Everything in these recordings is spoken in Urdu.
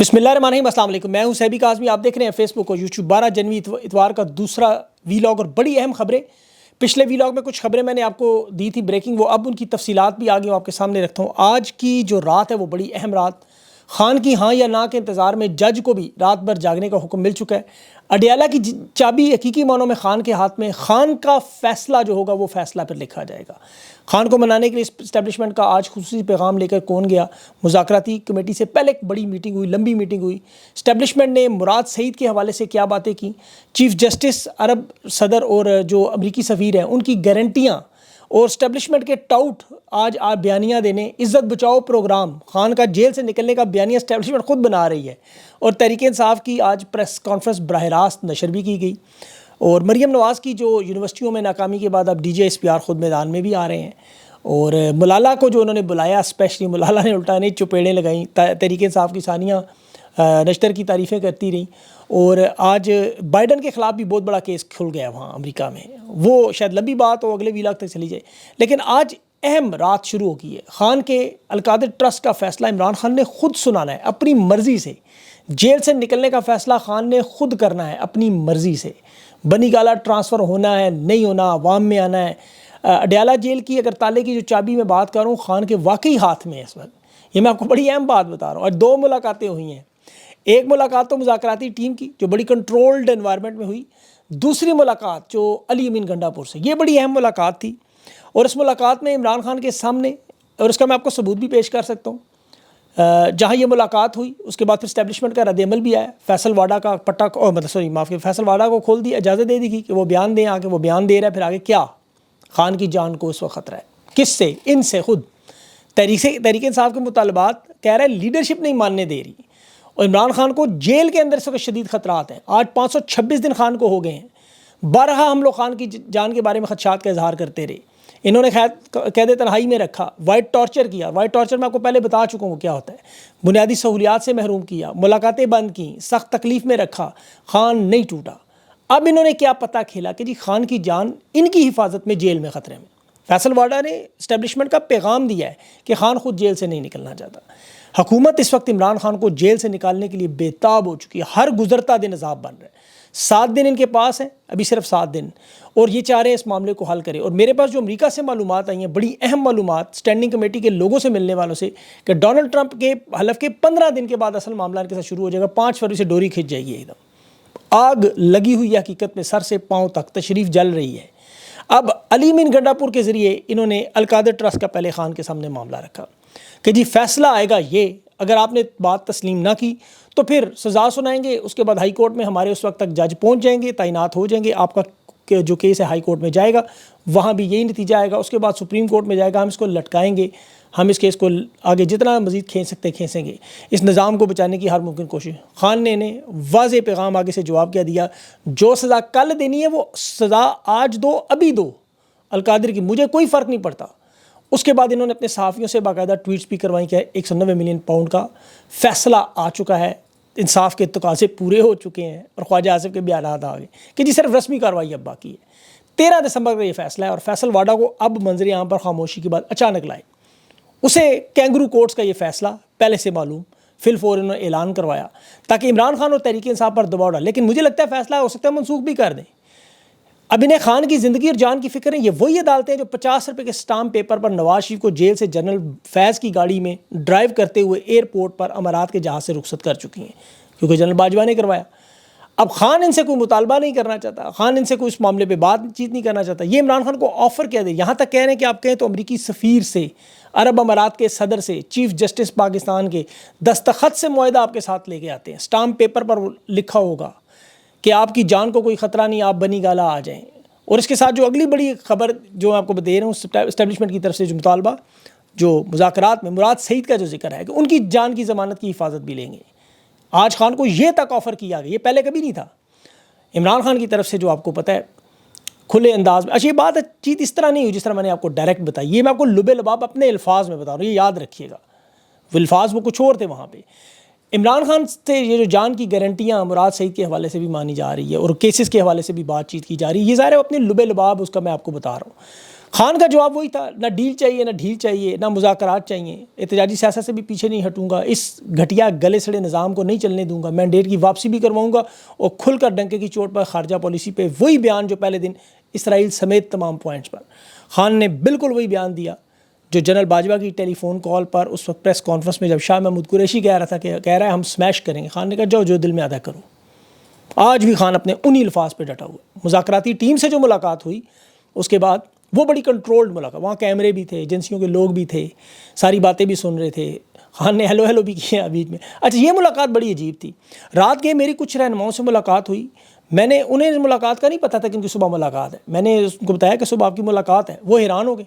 بسم اللہ الرحمن الرحیم، السلام علیکم۔ میں ہوں صحبی کاظمی، آپ دیکھ رہے ہیں فیس بک اور یوٹیوب۔ 12 جنوری اتوار کا دوسرا ویلاگ اور بڑی اہم خبریں۔ پچھلے ویلاگ میں کچھ خبریں میں نے آپ کو دی تھی بریکنگ، وہ اب ان کی تفصیلات بھی آگے آپ کے سامنے رکھتا ہوں۔ آج کی جو رات ہے وہ بڑی اہم رات، خان کی ہاں یا نہ کے انتظار میں جج کو بھی رات بھر جاگنے کا حکم مل چکا ہے۔ اڈیالہ کی چابی حقیقی معنوں میں خان کے ہاتھ میں، خان کا فیصلہ جو ہوگا وہ فیصلہ پھر لکھا جائے گا۔ خان کو منانے کے لیے اسٹیبلشمنٹ کا آج خصوصی پیغام لے کر کون گیا؟ مذاکراتی کمیٹی سے پہلے ایک بڑی میٹنگ ہوئی، لمبی میٹنگ ہوئی۔ اسٹیبلشمنٹ نے مراد سعید کے حوالے سے کیا باتیں کی؟ چیف جسٹس، عرب صدر اور جو امریکی سفیر ہیں ان کی گارنٹیاں، اور اسٹیبلشمنٹ کے ٹاؤٹ آج بیانیہ دینے۔ عزت بچاؤ پروگرام، خان کا جیل سے نکلنے کا بیانیہ اسٹیبلشمنٹ خود بنا رہی ہے، اور تحریک انصاف کی آج پریس کانفرنس براہ راست نشر بھی کی گئی۔ اور مریم نواز کی جو یونیورسٹیوں میں ناکامی کے بعد اب D J S P R خود میدان میں بھی آ رہے ہیں، اور ملالہ کو جو انہوں نے بلایا اسپیشلی، ملالہ نے الٹا نہیں چپیڑیں لگائیں، تحریک انصاف کی ثانیہ نشتر کی تعریفیں کرتی رہیں۔ اور آج بائیڈن کے خلاف بھی بہت بڑا کیس کھل گیا وہاں امریکہ میں، وہ شاید لمبی بات ہو، اگلے ویلاگ تک چلی جائے، لیکن آج اہم رات شروع ہو گئی ہے۔ خان کے القادر ٹرسٹ کا فیصلہ عمران خان نے خود سنانا ہے اپنی مرضی سے۔ جیل سے نکلنے کا فیصلہ خان نے خود کرنا ہے اپنی مرضی سے۔ بنی گالہ ٹرانسفر ہونا ہے نہیں ہونا، عوام میں آنا ہے۔ اڈیالہ جیل کی اگر تالے کی جو چابی میں بات کروں، خان کے واقعی ہاتھ میں ہے اس وقت۔ یہ میں آپ کو بڑی اہم بات بتا رہا ہوں۔ اور 2 ملاقاتیں ہوئی ہیں۔ ایک ملاقات تو مذاکراتی ٹیم کی جو بڑی کنٹرولڈ انوائرمنٹ میں ہوئی، دوسری ملاقات جو علی امین گنڈا پور سے، یہ بڑی اہم ملاقات تھی۔ اور اس ملاقات میں عمران خان کے سامنے، اور اس کا میں آپ کو ثبوت بھی پیش کر سکتا ہوں، جہاں یہ ملاقات ہوئی اس کے بعد پھر اسٹیبلشمنٹ کا رد عمل بھی آیا۔ فیصل واڈا کا پٹا فیصل واڈا کو کھول دی، اجازت دے دی گئی کہ وہ بیان دیں، آگے وہ بیان دے رہا ہے۔ پھر آگے کیا؟ خان کی جان کو اس وقت خطرہ ہے۔ کس سے؟ ان سے خود تحریک انصاف کے مطالبات کہہ رہے ہیں لیڈرشپ نہیں ماننے دے رہی، اور عمران خان کو جیل کے اندر سے شدید خطرات ہیں۔ آج 526 دن خان کو ہو گئے ہیں۔ بارہا ہم لوگ خان کی جان کے بارے میں خدشات کا اظہار کرتے رہے۔ انہوں نے قید تنہائی میں رکھا، وائٹ ٹارچر کیا۔ وائٹ ٹارچر میں آپ کو پہلے بتا چکا ہوں کیا ہوتا ہے۔ بنیادی سہولیات سے محروم کیا، ملاقاتیں بند کیں، سخت تکلیف میں رکھا۔ خان نہیں ٹوٹا۔ اب انہوں نے کیا پتہ کھیلا کہ جی خان کی جان ان کی حفاظت میں جیل میں خطرے میں۔ فیصل واڈا نے اسٹیبلشمنٹ کا پیغام دیا ہے کہ خان خود جیل سے نہیں نکلنا چاہتا۔ حکومت اس وقت عمران خان کو جیل سے نکالنے کے لیے بےتاب ہو چکی ہے، ہر گزرتا دن عذاب بن رہا ہے۔ 7 دن ان کے پاس ہیں، ابھی صرف 7 دن، اور یہ چاہ رہے ہیں اس معاملے کو حل کرے۔ اور میرے پاس جو امریکہ سے معلومات آئی ہیں، بڑی اہم معلومات اسٹینڈنگ کمیٹی کے لوگوں سے ملنے والوں سے، کہ ڈونلڈ ٹرمپ کے حلف کے 15 دن کے بعد اصل معاملہ ان کے ساتھ شروع ہو جائے گا۔ 5 فروری سے ڈوری کھنچ جائے گی ایک دم۔ آگ لگی ہوئی ہے حقیقت میں، سر سے پاؤں تک تشریف جل رہی ہے۔ اب علی امین گنڈا پور کے ذریعے انہوں نے القادر ٹرسٹ کا پہلے خان کے سامنے معاملہ رکھا کہ جی فیصلہ آئے گا یہ، اگر آپ نے بات تسلیم نہ کی تو پھر سزا سنائیں گے۔ اس کے بعد ہائی کورٹ میں ہمارے اس وقت تک جج پہنچ جائیں گے، تعینات ہو جائیں گے، آپ کا جو کیس ہے ہائی کورٹ میں جائے گا، وہاں بھی یہی نتیجہ آئے گا۔ اس کے بعد سپریم کورٹ میں جائے گا، ہم اس کو لٹکائیں گے، ہم اس کیس کو آگے جتنا مزید کھینچ سکتے کھینچیں گے۔ اس نظام کو بچانے کی ہر ممکن کوشش۔ خان نے انہیں واضح پیغام آگے سے جواب کیا دیا، جو سزا کل دینی ہے وہ سزا آج دو، ابھی دو القادر کی، مجھے کوئی فرق نہیں پڑتا۔ اس کے بعد انہوں نے اپنے صحافیوں سے باقاعدہ ٹویٹس بھی کروائی کہ 190 ملین پاؤنڈ کا فیصلہ آ چکا ہے، انصاف کے تقاضے پورے ہو چکے ہیں، اور خواجہ آصف کے بیانات آ گئے کہ جی صرف رسمی کارروائی اب باقی ہے۔ 13 دسمبر کا یہ فیصلہ ہے، اور فیصل واڈا کو اب منظر عام پر خاموشی کے بعد اچانک لائے۔ اسے کینگرو کورٹس کا یہ فیصلہ پہلے سے معلوم، فی الفور انہوں نے اعلان کروایا تاکہ عمران خان اور تحریک انصاف پر دباؤ ڈالے، لیکن مجھے لگتا ہے فیصلہ ہو سکتا ہے منسوخ بھی کر دیں۔ اب انہیں خان کی زندگی اور جان کی فکر ہے۔ یہ وہی عدالتیں جو 50 روپے کے سٹامپ پیپر پر نواز شریف کو جیل سے جنرل فیض کی گاڑی میں ڈرائیو کرتے ہوئے ایئرپورٹ پر امارات کے جہاز سے رخصت کر چکی ہیں، کیونکہ جنرل باجوہ نے کروایا۔ اب خان ان سے کوئی مطالبہ نہیں کرنا چاہتا، خان ان سے کوئی اس معاملے پہ بات چیت نہیں کرنا چاہتا۔ یہ عمران خان کو آفر کیا دے، یہاں تک کہہ رہے ہیں کہ آپ کہیں تو امریکی سفیر سے، عرب امارات کے صدر سے، چیف جسٹس پاکستان کے دستخط سے معاہدہ آپ کے ساتھ لے کے آتے ہیں، سٹامپ پیپر پر لکھا ہوگا کہ آپ کی جان کو کوئی خطرہ نہیں، آپ بنی گالہ آ جائیں۔ اور اس کے ساتھ جو اگلی بڑی خبر جو میں آپ کو دے رہا ہوں، اسٹیبلشمنٹ کی طرف سے جو مطالبہ، جو مذاکرات میں مراد سعید کا جو ذکر ہے کہ ان کی جان کی ضمانت کی حفاظت بھی لیں گے۔ آج خان کو یہ تک آفر کیا گیا، یہ پہلے کبھی نہیں تھا عمران خان کی طرف سے، جو آپ کو پتہ ہے کھلے انداز میں۔ اچھا یہ بات چیت اس طرح نہیں ہوئی جس طرح میں نے آپ کو ڈائریکٹ بتائی، یہ میں آپ کو لبے لباب اپنے الفاظ میں بتا رہا ہوں، یہ یاد رکھیے گا۔ وہ الفاظ وہ کچھ اور تھے وہاں پہ۔ عمران خان سے یہ جو جان کی گارنٹیاں مراد سعید کے حوالے سے بھی مانی جا رہی ہے، اور کیسز کے حوالے سے بھی بات چیت کی جا رہی ہے، یہ ظاہر ہے اپنے لبے لباب اس کا میں آپ کو بتا رہا ہوں۔ خان کا جواب وہی تھا، نہ ڈیل چاہیے، نہ ڈھیل چاہیے، نہ مذاکرات چاہیے، احتجاجی سیاست سے بھی پیچھے نہیں ہٹوں گا، اس گھٹیا گلے سڑے نظام کو نہیں چلنے دوں گا، مینڈیٹ کی واپسی بھی کرواؤں گا، اور کھل کر ڈنکے کی چوٹ پر خارجہ پالیسی پہ وہی بیان جو پہلے دن اسرائیل سمیت تمام پوائنٹس پر خان نے بالکل وہی بیان دیا جو جنرل باجوہ کی ٹیلی فون کال پر اس وقت پریس کانفرنس میں جب شاہ محمود قریشی کہہ رہا تھا کہ کہہ رہا ہے ہم سمیش کریں گے، خان نے کہا جاؤ جو دل میں آتا کرو۔ آج بھی خان اپنے انہی الفاظ پہ ڈٹا ہوا۔ مذاکراتی ٹیم سے جو ملاقات ہوئی اس کے بعد وہ بڑی کنٹرولڈ ملاقات، وہاں کیمرے بھی تھے، ایجنسیوں کے لوگ بھی تھے، ساری باتیں بھی سن رہے تھے، خان نے ہیلو ہیلو بھی کیا بیچ میں۔ اچھا یہ ملاقات بڑی عجیب تھی۔ رات کے میری کچھ رہنماؤں سے ملاقات ہوئی، میں نے انہیں ملاقات کا نہیں پتہ تھا کہ ان کی صبح ملاقات ہے، میں نے ان کو بتایا کہ صبح آپ کی ملاقات ہے، وہ حیران ہو گئے۔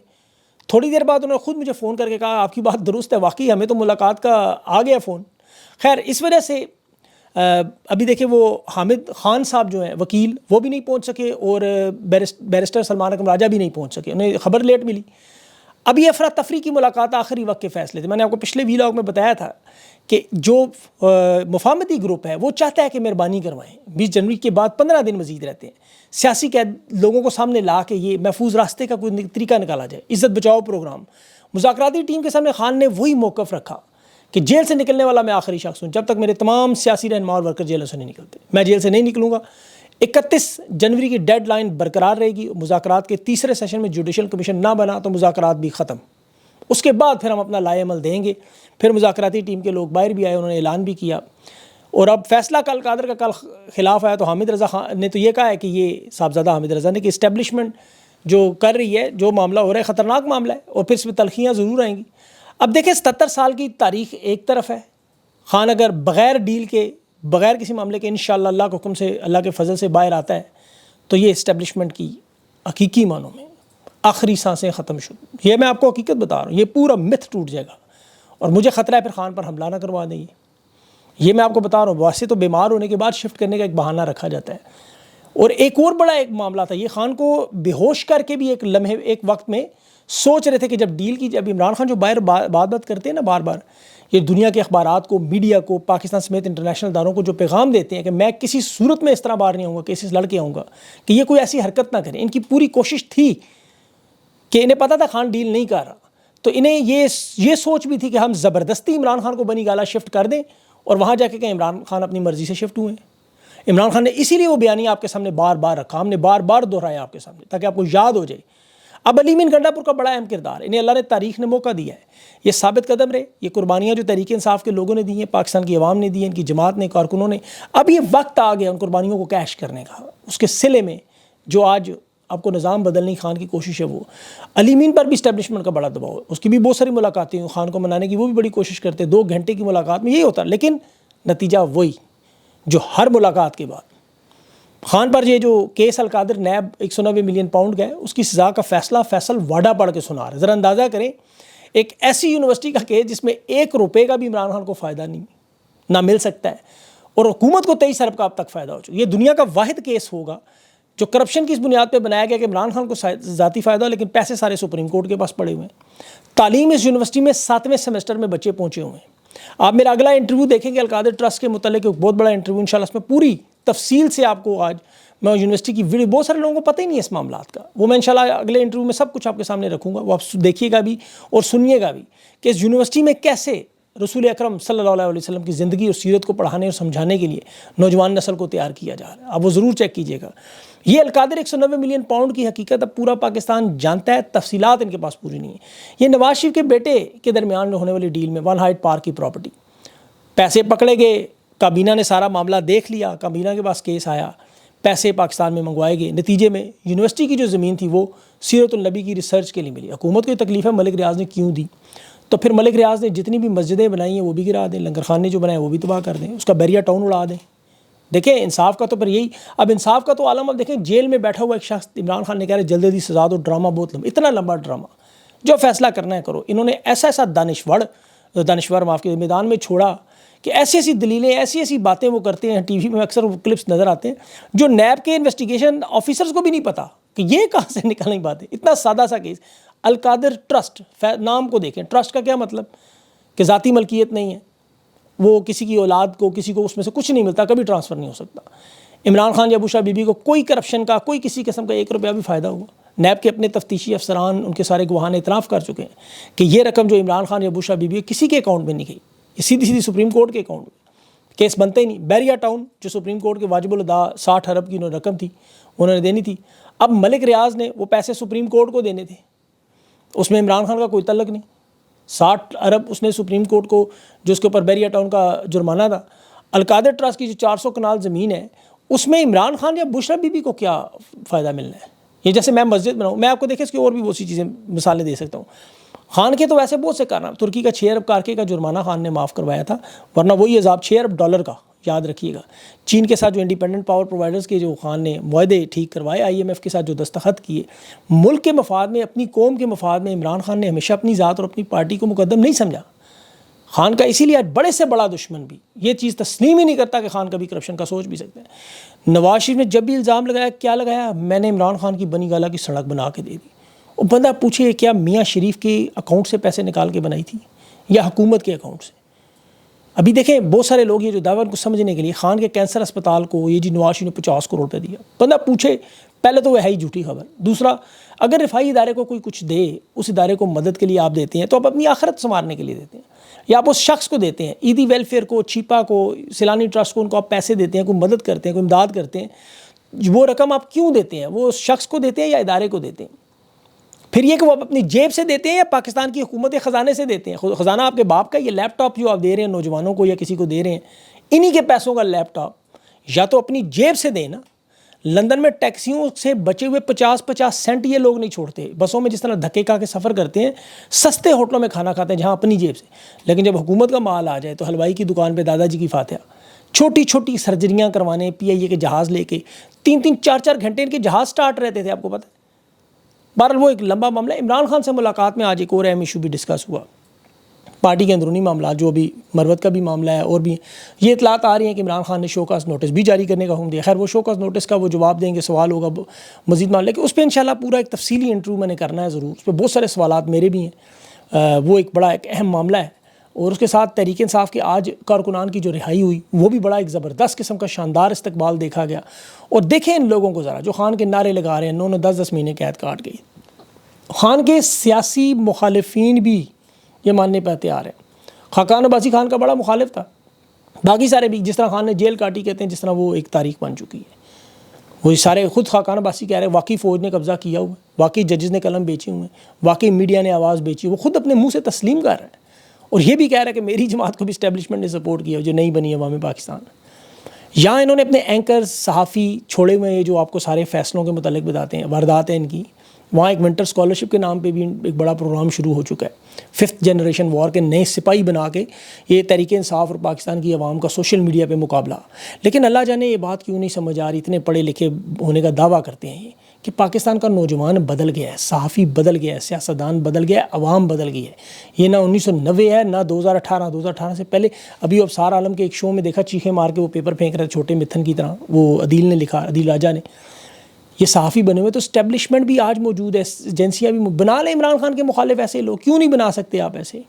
تھوڑی دیر بعد انہوں نے خود مجھے فون کر کے کہا آپ کی بات درست ہے، واقعی ہمیں تو ملاقات کا آ گیا فون۔ خیر اس وجہ سے ابھی دیکھیں وہ حامد خان صاحب جو ہیں وکیل وہ بھی نہیں پہنچ سکے، اور بیرسٹر سلمان اکرم راجہ بھی نہیں پہنچ سکے، انہیں خبر لیٹ ملی۔ اب یہ افراتفری کی ملاقات آخری وقت کے فیصلے تھے۔ میں نے آپ کو پچھلے ویلاگ میں بتایا تھا کہ جو مفاہمتی گروپ ہے وہ چاہتا ہے کہ مہربانی کروائیں، 20 جنوری کے بعد 15 دن مزید رہتے ہیں، سیاسی قید لوگوں کو سامنے لا کے یہ محفوظ راستے کا کوئی طریقہ نکالا جائے، عزت بچاؤ پروگرام۔ مذاکراتی ٹیم کے سامنے خان نے وہی موقف رکھا کہ جیل سے نکلنے والا میں آخری شخص ہوں، جب تک میرے تمام سیاسی رہنما اور ورکر جیلوں سے نہیں نکلتے میں جیل سے نہیں نکلوں گا۔ 31 جنوری کی ڈیڈ لائن برقرار رہے گی، مذاکرات کے تیسرے سیشن میں جوڈیشل کمیشن نہ بنا تو مذاکرات بھی ختم، اس کے بعد پھر ہم اپنا لائے عمل دیں گے۔ پھر مذاکراتی ٹیم کے لوگ باہر بھی آئے، انہوں نے اعلان بھی کیا، اور اب فیصلہ کل قادر کا کل خلاف آیا تو حامد رضا خان نے تو یہ کہا ہے کہ یہ صاحبزادہ حامد رضا نے کہ اسٹیبلشمنٹ جو کر رہی ہے، جو معاملہ ہو رہا ہے خطرناک معاملہ ہے، اور پھر اس میں تلخیاں ضرور آئیں گی۔ اب دیکھیں 77 سال کی تاریخ ایک طرف ہے، خان اگر بغیر ڈیل کے بغیر کسی معاملے کے انشاءاللہ اللہ کے حکم سے اللہ کے فضل سے باہر آتا ہے تو یہ اسٹیبلشمنٹ کی حقیقی معنوں میں آخری سانسیں ختم شد۔ یہ میں آپ کو حقیقت بتا رہا ہوں، یہ پورا متھ ٹوٹ جائے گا، اور مجھے خطرہ ہے پھر خان پر حملہ نہ کروا دیں۔ یہ میں آپ کو بتا رہا ہوں، ویسے تو بیمار ہونے کے بعد شفٹ کرنے کا ایک بہانہ رکھا جاتا ہے۔ اور ایک اور بڑا ایک معاملہ تھا، یہ خان کو بے ہوش کر کے بھی ایک لمحے ایک وقت میں سوچ رہے تھے کہ جب ڈیل کی، جب عمران خان جو باہر بات کرتے ہیں نا بار بار، یہ دنیا کے اخبارات کو، میڈیا کو، پاکستان سمیت انٹرنیشنل اداروں کو جو پیغام دیتے ہیں کہ میں کسی صورت میں اس طرح باہر نہیں آؤں گا، کیسز لڑ کے آؤں گا، کہ یہ کوئی ایسی حرکت نہ کریں۔ ان کی پوری کوشش تھی کہ انہیں پتہ تھا خان ڈیل نہیں کر رہا، تو انہیں یہ سوچ بھی تھی کہ ہم زبردستی عمران خان کو بنی گالا شفٹ کر دیں اور وہاں جا کے کہیں عمران خان اپنی مرضی سے شفٹ ہوئے ہیں۔ عمران خان نے اسی لیے وہ بیانیہ آپ کے سامنے بار بار رکھا، ہم نے بار بار دہرایا آپ کے سامنے تاکہ آپ کو یاد ہو جائے۔ اب علی مین گنڈا پور کا بڑا اہم کردار، انہیں اللہ نے تاریخ نے موقع دیا ہے، یہ ثابت قدم رہے، یہ قربانیاں جو تحریک انصاف کے لوگوں نے دی ہیں، پاکستان کی عوام نے دی ہیں، ان کی جماعت نے، کارکنوں نے، اب یہ وقت آ گیا ان قربانیوں کو کیش کرنے کا۔ اس کے صلے میں جو آج آپ کو نظام بدلنے خان کی کوشش ہے، وہ علی مین پر بھی اسٹیبلشمنٹ کا بڑا دباؤ ہے، اس کی بھی بہت ساری ملاقاتیں ہیں، خان کو منانے کی وہ بھی بڑی کوشش کرتے ہیں، 2 گھنٹے کی ملاقات میں یہی ہوتا ہے، لیکن نتیجہ وہی جو ہر ملاقات کے بعد خان پر یہ جو کیس القادر نیب 190 ملین پاؤنڈ کا ہے، اس کی سزا کا فیصلہ فیصل واڈا پڑھ کے سنا رہے۔ ذرا اندازہ کریں، ایک ایسی یونیورسٹی کا کیس جس میں 1 روپے کا بھی عمران خان کو فائدہ نہیں نہ مل سکتا ہے، اور حکومت کو 23 ارب کا اب تک فائدہ ہو چکا۔ یہ دنیا کا واحد کیس ہوگا جو کرپشن کی اس بنیاد پہ بنایا گیا کہ عمران خان کو ذاتی فائدہ ہو، لیکن پیسے سارے سپریم کورٹ کے پاس پڑے ہوئے ہیں۔ تعلیم اس یونیورسٹی میں 7ویں سیمسٹر میں بچے پہنچے ہوئے ہیں۔ آپ میرا اگلا انٹرویو دیکھیں گے القادر ٹرسٹ کے متعلق، ایک بہت بڑا انٹرویو انشاءاللہ، اس میں پوری تفصیل سے آپ کو آج میں یونیورسٹی کی ویڈیو، بہت سارے لوگوں کو پتہ ہی نہیں ہے اس معاملات کا، وہ میں انشاءاللہ اگلے انٹرویو میں سب کچھ آپ کے سامنے رکھوں گا، وہ آپ دیکھیے گا بھی اور سنیے گا بھی کہ اس یونیورسٹی میں کیسے رسول اکرم صلی اللہ علیہ وسلم کی زندگی اور سیرت کو پڑھانے اور سمجھانے کے لیے نوجوان نسل کو تیار کیا جا رہا ہے۔ آپ وہ ضرور چیک کیجیے گا۔ یہ القادر 190 ملین پاؤنڈ کی حقیقت اب پورا پاکستان جانتا ہے، تفصیلات ان کے پاس پوری نہیں ہیں۔ یہ نواز شریف کے بیٹے کے درمیان ہونے والی ڈیل میں 1 ہائیڈ پارک کی پراپرٹی، پیسے پکڑے گئے، کابینہ نے سارا معاملہ دیکھ لیا، کابینہ کے پاس کیس آیا، پیسے پاکستان میں منگوائے گئے، نتیجے میں یونیورسٹی کی جو زمین تھی وہ سیرت النبی کی ریسرچ کے لیے ملی۔ حکومت کو یہ تکلیف ہے ملک ریاض نے کیوں دی، تو پھر ملک ریاض نے جتنی بھی مسجدیں بنائی ہیں وہ بھی گرا دیں، لنگر خانے جو بنائے وہ بھی تباہ کر دیں، اس کا بیریا ٹاؤن اڑا دیں۔ دیکھیں انصاف کا تو پھر یہی، اب انصاف کا تو عالم، اب دیکھیں جیل میں بیٹھا ہوا ایک شخص عمران خان نے کہہ رہے جلدی جلدی سزا دو، ڈرامہ بہت لمبا، اتنا لمبا ڈرامہ، جو فیصلہ کرنا ہے کرو۔ انہوں نے ایسا دانشور معاف کے میدان میں چھوڑا کہ ایسی ایسی دلیلیں، ایسی ایسی باتیں وہ کرتے ہیں، ٹی وی میں اکثر وہ کلپس نظر آتے ہیں جو نیب کے انویسٹیگیشن آفیسرز کو بھی نہیں پتا کہ یہ کہاں سے نکلیں باتیں۔ اتنا سادہ سا کیس، القادر ٹرسٹ، نام کو دیکھیں، ٹرسٹ کا کیا مطلب کہ ذاتی ملکیت نہیں ہے، وہ کسی کی اولاد کو، کسی کو اس میں سے کچھ نہیں ملتا، کبھی ٹرانسفر نہیں ہو سکتا۔ عمران خان یا بشرا بی بی کو کوئی کرپشن کا، کوئی کسی قسم کا 1 روپیہ بھی فائدہ ہوا نیب کے اپنے تفتیشی افسران، ان کے سارے گواہان اعتراف کر چکے ہیں کہ یہ رقم جو عمران خان یا بشرا بی بی کسی کے اکاؤنٹ میں نہیں گئی، یہ سیدھی سیدھی سپریم کورٹ کے اکاؤنٹ میں، کیس بنتے ہی نہیں۔ بیریا ٹاؤن جو سپریم کورٹ کے واجب الادا 60 ارب کی رقم تھی انہوں نے دینی تھی، اب ملک ریاض نے وہ پیسے سپریم کورٹ کو دینے تھے، اس میں عمران خان کا کوئی تعلق نہیں۔ 60 ارب اس نے سپریم کورٹ کو، جو اس کے اوپر بیریا ٹاؤن کا جرمانہ تھا، القادر ٹرسٹ کی جو 400 کنال زمین ہے اس میں عمران خان یا بشرا بی بی کو کیا فائدہ ملنا ہے؟ یہ جیسے میں مسجد بناؤں، میں آپ کو دیکھیں اس کی اور بھی بہت سی چیزیں مثالیں دے سکتا ہوں۔ خان کے تو ویسے بہت سے کارنامے، ترکی کا 6 ارب کارکے کا جرمانہ خان نے معاف کروایا تھا، ورنہ وہی عذاب 6 ارب ڈالر کا، یاد رکھیے گا۔ چین کے ساتھ جو انڈیپینڈنٹ پاور پرووائڈرز کے جو خان نے معاہدے ٹھیک کروائے، IMF کے ساتھ جو دستخط کیے، ملک کے مفاد میں، اپنی قوم کے مفاد میں عمران خان نے ہمیشہ اپنی ذات اور اپنی پارٹی کو مقدم نہیں سمجھا۔ خان کا اسی لیے آج بڑے سے بڑا دشمن بھی یہ چیز تسلیم ہی نہیں کرتا کہ خان کبھی کرپشن کا سوچ بھی سکتے ہیں۔ نواز شریف نے جب بھی الزام لگایا، کیا لگایا؟ میں نے عمران خان کی بنی گالہ کی سڑک بنا کے دے دی۔ وہ بندہ پوچھے کیا میاں شریف کے اکاؤنٹ سے پیسے نکال کے بنائی تھی یا حکومت کے اکاؤنٹ سے؟ ابھی دیکھیں بہت سارے لوگ یہ جو دعویٰ کو سمجھنے کے لیے خان کے کینسر اسپتال کو یہ جی نواز شریف نے 50 کروڑ روپے دیا، بندہ پوچھے، پہلے تو وہ ہے ہی جھوٹی خبر۔ دوسرا، اگر رفائی ادارے کو کوئی کچھ دے، اس ادارے کو مدد کے لیے آپ دیتے ہیں تو آپ اپنی آخرت سنوارنے کے لیے دیتے ہیں، یا آپ اس شخص کو دیتے ہیں، ایدی ویلفیئر کو، چھیپا کو، سیلانی ٹرسٹ کو، ان کو آپ پیسے دیتے ہیں، کوئی مدد کرتے ہیں، کوئی امداد کرتے ہیں، وہ رقم آپ کیوں دیتے ہیں؟ وہ اس شخص کو دیتے ہیں یا ادارے کو دیتے ہیں؟ پھر یہ کہ وہ آپ اپنی جیب سے دیتے ہیں یا پاکستان کی حکومت کے خزانے سے دیتے ہیں؟ خزانہ آپ کے باپ کا، یہ لیپ ٹاپ جو آپ دے رہے ہیں نوجوانوں کو یا کسی کو دے رہے ہیں، انہی کے پیسوں کا لیپ ٹاپ یا تو اپنی جیب سے دیں نا۔ لندن میں ٹیکسیوں سے بچے ہوئے 50 سینٹ یہ لوگ نہیں چھوڑتے، بسوں میں جس طرح دھکے کھا کے سفر کرتے ہیں، سستے ہوٹلوں میں کھانا کھاتے ہیں جہاں اپنی جیب سے، لیکن جب حکومت کا مال آ جائے تو حلوائی کی دکان پہ دادا جی کی فاتحہ، چھوٹی چھوٹی سرجریاں کروانے، PIA کے جہاز لے کے 3 4 گھنٹے ان کے جہاز سٹارٹ رہتے تھے، آپ کو پتہ ہے۔ بہرحال وہ ایک لمبا معاملہ ہے۔ عمران خان سے ملاقات میں آج ایک اور اہم ایشو بھی ڈسکس ہوا، پارٹی کے اندرونی معاملات جو ابھی مروت کا بھی معاملہ ہے، اور بھی یہ اطلاعات آ رہی ہیں کہ عمران خان نے شوکاز نوٹس بھی جاری کرنے کا حکم دیا۔ خیر وہ شوکاز نوٹس کا وہ جواب دیں گے، سوال ہوگا مزید معاملے کہ اس پہ انشاءاللہ پورا ایک تفصیلی انٹرویو میں نے کرنا ہے ضرور، اس پہ بہت سارے سوالات میرے بھی ہیں، وہ ایک بڑا ایک اہم معاملہ ہے۔ اور اس کے ساتھ تحریک انصاف کے آج کارکنان کی جو رہائی ہوئی وہ بھی بڑا ایک زبردست قسم کا شاندار استقبال دیکھا گیا۔ اور دیکھیں ان لوگوں کو ذرا جو خان کے نعرے لگا رہے ہیں، 9 10 مہینے قید کاٹ گئی۔ خان کے سیاسی مخالفین بھی یہ ماننے پہ تیار ہیں۔ خاقان عباسی خان کا بڑا مخالف تھا، باقی سارے بھی، جس طرح خان نے جیل کاٹی کہتے ہیں، جس طرح وہ ایک تاریخ بن چکی ہے، وہ سارے خود خاقان عباسی کہہ رہے ہیں واقعی فوج نے قبضہ کیا ہوا ہے، واقعی ججز نے قلم بیچے ہوئے ہیں، واقعی میڈیا نے آواز بیچی، وہ خود اپنے منہ سے تسلیم کر رہے ہیں، اور یہ بھی کہہ رہا ہے کہ میری جماعت کو بھی اسٹیبلشمنٹ نے سپورٹ کیا جو نہیں بنی عوام پاکستان۔ یہاں انہوں نے اپنے اینکرز، صحافی چھوڑے ہوئے ہیں جو آپ کو سارے فیصلوں کے متعلق بتاتے ہیں، واردات ہیں ان کی۔ وہاں ایک ونٹر اسکالرشپ کے نام پہ بھی ایک بڑا پروگرام شروع ہو چکا ہے، 5th جنریشن وار کے نئے سپاہی بنا کے یہ تحریک انصاف اور پاکستان کی عوام کا سوشل میڈیا پہ مقابلہ۔ لیکن اللہ جانے یہ بات کیوں نہیں سمجھ آ رہی، اتنے پڑھے لکھے ہونے کا دعویٰ کرتے ہیں یہ کہ پاکستان کا نوجوان بدل گیا ہے، صحافی بدل گیا ہے، سیاستدان بدل گیا ہے، عوام بدل گئی ہے۔ یہ نہ 1990 ہے نہ 2018 سے پہلے۔ ابھی ابصار عالم کے ایک شو میں دیکھا، چیخیں مار کے وہ پیپر پھینک رہے چھوٹے متھن کی طرح، وہ عدیل نے لکھا، عدیل راجہ نے، یہ صحافی بنے ہوئے۔ تو اسٹیبلشمنٹ بھی آج موجود ہے، ایجنسیاں بھی بنا لیں عمران خان کے مخالف ایسے لوگ، کیوں نہیں بنا سکتے آپ ایسے؟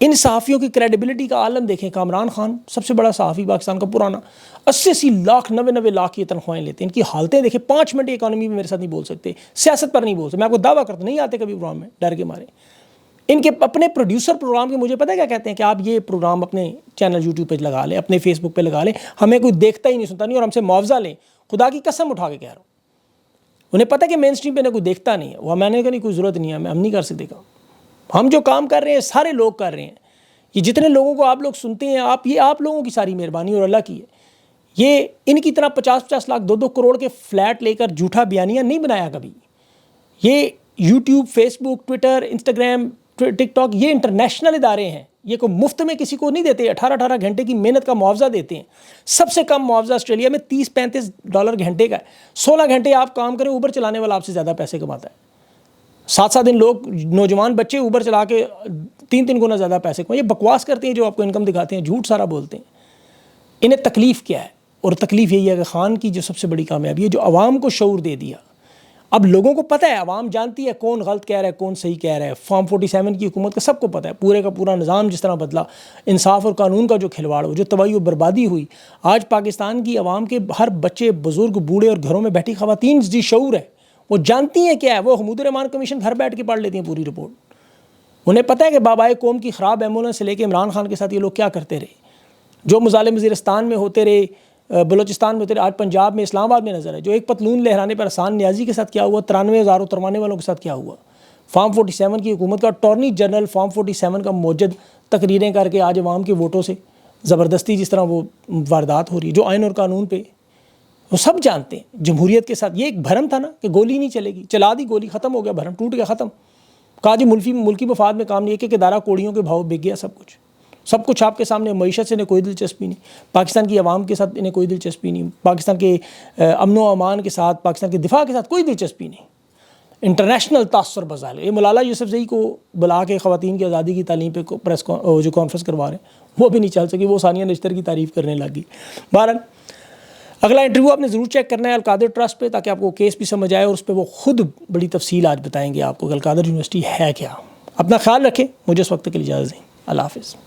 ان صحافیوں کی کریڈیبلٹی کا عالم دیکھیں، کامران خان سب سے بڑا صحافی پاکستان کا پرانا، 80 لاکھ 90 لاکھ کی تنخواہیں لیتے ہیں، ان کی حالتیں دیکھیں، 5 منٹ اکانومی میں میرے ساتھ نہیں بول سکتے، سیاست پر نہیں بول سکتے، میں آپ کو دعویٰ کرتا نہیں آتے کبھی پروگرام میں ڈر کے مارے۔ ان کے اپنے پروڈیوسر پروگرام کے مجھے پتہ ہے کیا کہتے ہیں کہ آپ یہ پروگرام اپنے چینل یوٹیوب پہ لگا لیں، اپنے فیس بک پہ لگا لیں، ہمیں کوئی دیکھتا ہی نہیں سنتا نہیں، اور ہم سے معاوضہ لیں، خدا کی قسم اٹھا کے کہہ رہا ہوں۔ انہیں پتہ کہ مین اسٹریم پہ کوئی دیکھتا نہیں ہے، وہ میں نے کہا نہیں کوئی ضرورت نہیں ہے، ہم نہیں کر سکتے کام، ہم جو کام کر رہے ہیں سارے لوگ کر رہے ہیں، یہ جتنے لوگوں کو آپ لوگ سنتے ہیں، یہ آپ لوگوں کی ساری مہربانی اور اللہ کی ہے۔ یہ ان کی طرح 50 لاکھ 2 کروڑ کے فلیٹ لے کر جھوٹا بیانیہ نہیں بنایا کبھی۔ یہ یوٹیوب، فیس بک، ٹویٹر، انسٹاگرام، ٹک ٹاک، یہ انٹرنیشنل ادارے ہیں، یہ کوئی مفت میں کسی کو نہیں دیتے، 18 گھنٹے کی محنت کا معاوضہ دیتے ہیں۔ سب سے کم معاوضہ آسٹریلیا میں $30-35 گھنٹے کا ہے، 16 گھنٹے آپ کام کریں، اوبر چلانے والا آپ سے زیادہ پیسے کماتا ہے۔ 7 دن لوگ نوجوان بچے اوبر چلا کے 3 گنا زیادہ پیسے کمائیں۔ یہ بکواس کرتے ہیں جو آپ کو انکم دکھاتے ہیں، جھوٹ سارا بولتے ہیں۔ انہیں تکلیف کیا ہے؟ اور تکلیف یہی ہے کہ خان کی جو سب سے بڑی کامیابی ہے جو عوام کو شعور دے دیا۔ اب لوگوں کو پتہ ہے، عوام جانتی ہے کون غلط کہہ رہا ہے کون صحیح کہہ رہا ہے۔ فارم 47 کی حکومت کا سب کو پتہ ہے، پورے کا پورا نظام جس طرح بدلا، انصاف اور قانون کا جو کھلواڑ ہو، جو تباہی و بربادی ہوئی۔ آج پاکستان کی عوام کے ہر بچے، بزرگ، بوڑھے اور گھروں میں بیٹھی خواتین جی شعور ہے، وہ جانتی ہیں کیا ہے، وہ حمود الرحمان کمیشن گھر بیٹھ کے پڑھ لیتی ہیں پوری رپورٹ. انہیں پتہ ہے کہ بابائے قوم کی خراب ایمبولینس سے لے کے عمران خان کے ساتھ یہ لوگ کیا کرتے رہے، جو مظالم وزیرستان میں ہوتے رہے، بلوچستان میں ہوتے رہے، آج پنجاب میں اسلام آباد میں نظر ہے. جو ایک پتلون لہرانے پر احسان نیازی کے ساتھ کیا ہوا، 93,000 اتروانے والوں کے ساتھ کیا ہوا. فارم 47 کی حکومت کا اٹارنی جنرل فارم 47 کا موجد تقریریں کر کے آج عوام کے ووٹوں سے زبردستی جس طرح وہ واردات ہو رہی ہے، جو آئین اور قانون پہ وہ سب جانتے ہیں. جمہوریت کے ساتھ یہ ایک بھرم تھا نا کہ گولی نہیں چلے گی، چلا دی گولی، ختم ہو گیا بھرم، ٹوٹ گیا، ختم. کہا جی ملکی مفاد میں کام نہیں ہے کہ ادارہ کوڑیوں کے بھاؤ بک گیا. سب کچھ آپ کے سامنے. معیشت سے انہیں کوئی دلچسپی نہیں، پاکستان کی عوام کے ساتھ انہیں کوئی دلچسپی نہیں، پاکستان کے امن و امان کے ساتھ، پاکستان کے دفاع کے ساتھ کوئی دلچسپی نہیں. انٹرنیشنل تاثر بظاہر یہ ملالہ یوسفزئی کو بلا کے خواتین کی آزادی کی تعلیم پہ پریس جو کانفرنس کروا رہے ہیں وہ بھی نہیں چل سکی، وہ ثانیہ نشتر کی تعریف کرنے لگ گئی. بہرحال اگلا انٹرویو آپ نے ضرور چیک کرنا ہے القادر ٹرسٹ پہ، تاکہ آپ کو کیس بھی سمجھ آئے اور اس پہ وہ خود بڑی تفصیل آج بتائیں گے آپ کو کہ القادر یونیورسٹی ہے کیا. اپنا خیال رکھیں، مجھے اس وقت کے لیے اجازت دیں. اللہ حافظ.